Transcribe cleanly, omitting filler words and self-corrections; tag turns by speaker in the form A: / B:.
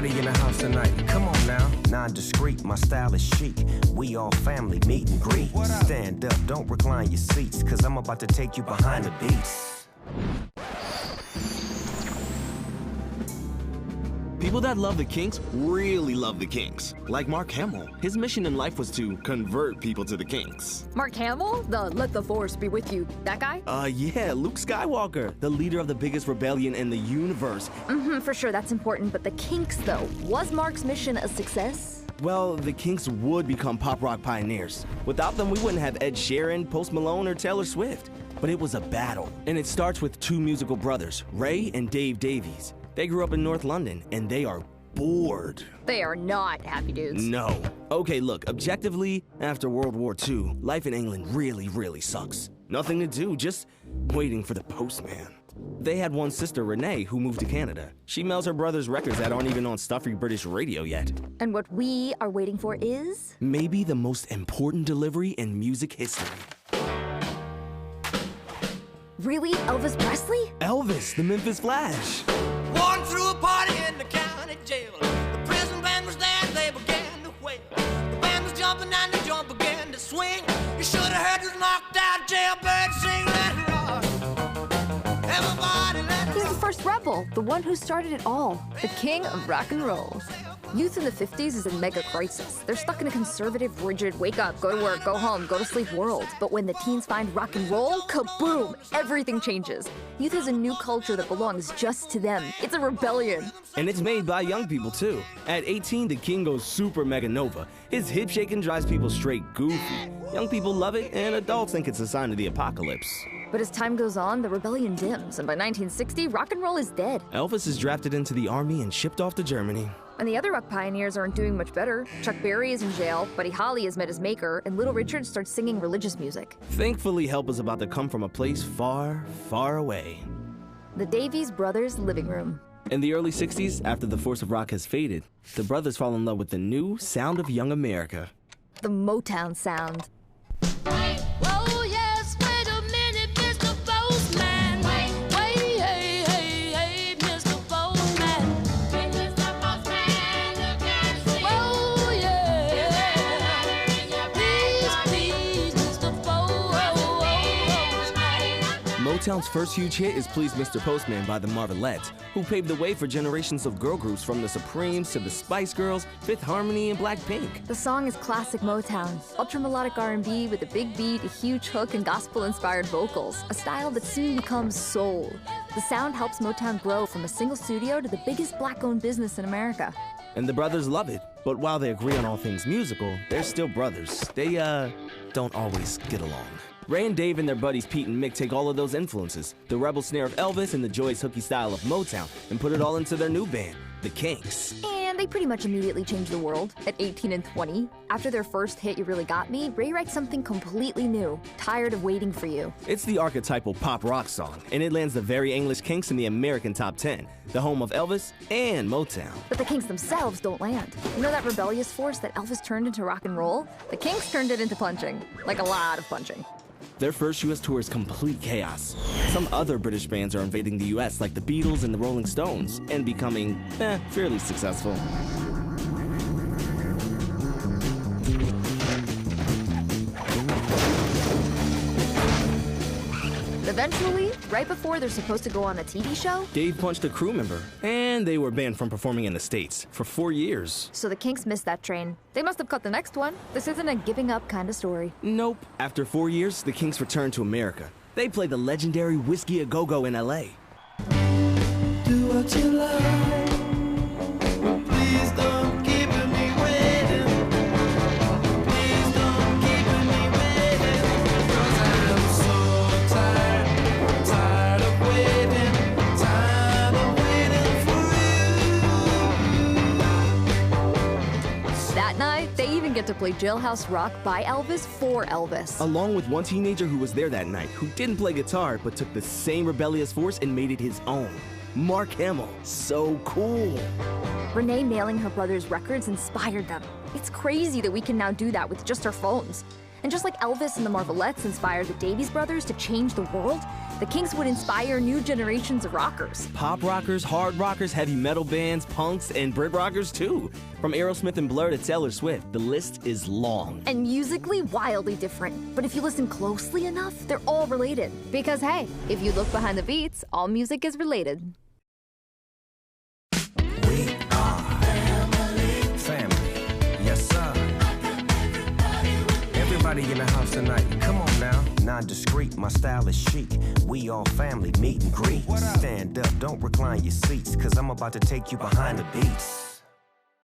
A: Everybody in the house tonight, come on now. Non-discreet, my style is chic. We all family, meet and greet. Stand up, don't recline your seats, cause I'm about to take you behind the beats.
B: People that love the Kinks really love the Kinks. Like Mark Hamill. His mission in life was to convert people to the Kinks.
C: Mark Hamill? The Let the Force Be With You, that guy?
B: Yeah, Luke Skywalker, the leader of the biggest rebellion in the universe.
C: For sure, that's important, but the Kinks, though, was Mark's mission a success?
B: Well, the Kinks would become pop rock pioneers. Without them, we wouldn't have Ed Sheeran, Post Malone, or Taylor Swift. But it was a battle, and it starts with two musical brothers, Ray and Dave Davies. They grew up in North London, and they are bored.
C: They are not happy dudes.
B: No. Okay, look, objectively, after World War II, life in England really sucks. Nothing to do, just waiting for the postman. They had one sister, Renee, who moved to Canada. She mails her brother's records that aren't even on stuffy British radio yet.
C: And what we are waiting for is?
B: Maybe the most important delivery in music history.
C: Really? Elvis Presley?
B: Elvis, the Memphis Flash.
D: Walking through a party in the county jail. The prison band was there and they began to wail. The band was jumping and the jump began to swing. You should have heard this knocked out jailbird sing, let it rock. Everybody let it rock.
C: He's the first rebel, the one who started it all, the king of rock and roll. Youth in the 50s is in mega crisis. They're stuck in a conservative, rigid, wake up, go to work, go home, go to sleep world. But when the teens find rock and roll, kaboom, everything changes. Youth has a new culture that belongs just to them. It's a rebellion.
B: And it's made by young people, too. At 18, the king goes super mega nova. His hip shaking drives people straight goofy. Young people love it, and adults think it's a sign of the apocalypse.
C: But as time goes on, the rebellion dims, and by 1960, rock and roll is dead.
B: Elvis is drafted into the army and shipped off to Germany.
C: And the other rock pioneers aren't doing much better. Chuck Berry is in jail, Buddy Holly has met his maker, and Little Richard starts singing religious music.
B: Thankfully, help is about to come from a place far, far away.
C: The Davies brothers' living room.
B: In the early 60s, after the force of rock has faded, the brothers fall in love with the new sound of young America.
C: The Motown sound.
E: Whoa, yes, wait a minute, Mr. Postman. Wait, hey, Mr. Postman. Mr. Postman, look and see. Whoa, yeah. Please, Mr. Postman.
B: Motown's first huge hit is Please Mr. Postman by the Marvelettes, who paved the way for generations of girl groups from the Supremes to the Spice Girls, Fifth Harmony, and Blackpink.
C: The song is classic Motown, ultra-melodic R&B with a big beat, a huge hook, and gospel-inspired vocals, a style that soon becomes soul. The sound helps Motown grow from a single studio to the biggest black-owned business in America.
B: And the brothers love it, but while they agree on all things musical, they're still brothers. They, don't always get along. Ray and Dave and their buddies Pete and Mick take all of those influences, the rebel snare of Elvis and the joyous hooky style of Motown, and put it all into their new band, the Kinks.
C: And they pretty much immediately change the world at 18 and 20. After their first hit, You Really Got Me, Ray writes something completely new, Tired of Waiting for You.
B: It's the archetypal pop rock song, and it lands the very English Kinks in the American top 10, the home of Elvis and Motown.
C: But the Kinks themselves don't land. You know that rebellious force that Elvis turned into rock and roll? The Kinks turned it into punching. Like a lot of punching.
B: Their first US tour is complete chaos. Some other British bands are invading the US like the Beatles and the Rolling Stones, and becoming, fairly successful.
C: Eventually, right before they're supposed to go on a TV show,
B: Dave punched a crew member, and they were banned from performing in the States for 4 years.
C: So the Kinks missed that train. They must have cut the next one. This isn't a giving up kind of story.
B: Nope. After 4 years, the Kinks returned to America. They play the legendary Whiskey A Go-Go in LA.
D: Do what you love. Please don't keep me waiting. Please don't keep me waiting. 'Cause I'm so tired of waiting. Tired of waiting for you.
C: That night, they even get to play Jailhouse Rock by Elvis for Elvis.
B: Along with one teenager who was there that night, who didn't play guitar, but took the same rebellious force and made it his own. Mark Hamill. So cool.
C: Renee mailing her brother's records inspired them. It's crazy that we can now do that with just our phones. And just like Elvis and the Marvelettes inspired the Davies Brothers to change the world, the Kinks would inspire new generations of rockers.
B: Pop rockers, hard rockers, heavy metal bands, punks, and Brit rockers too. From Aerosmith and Blur to Taylor Swift, the list is long.
C: And musically wildly different. But if you listen closely enough, they're all related. Because hey, if you look behind the beats, all music is related.
A: We are family. Yes, sir. Everybody in the house tonight, come on now. Non-discreet, my style is chic. We all family, meet and greet. Stand up, don't recline your seats, cause I'm about to take you behind the beats.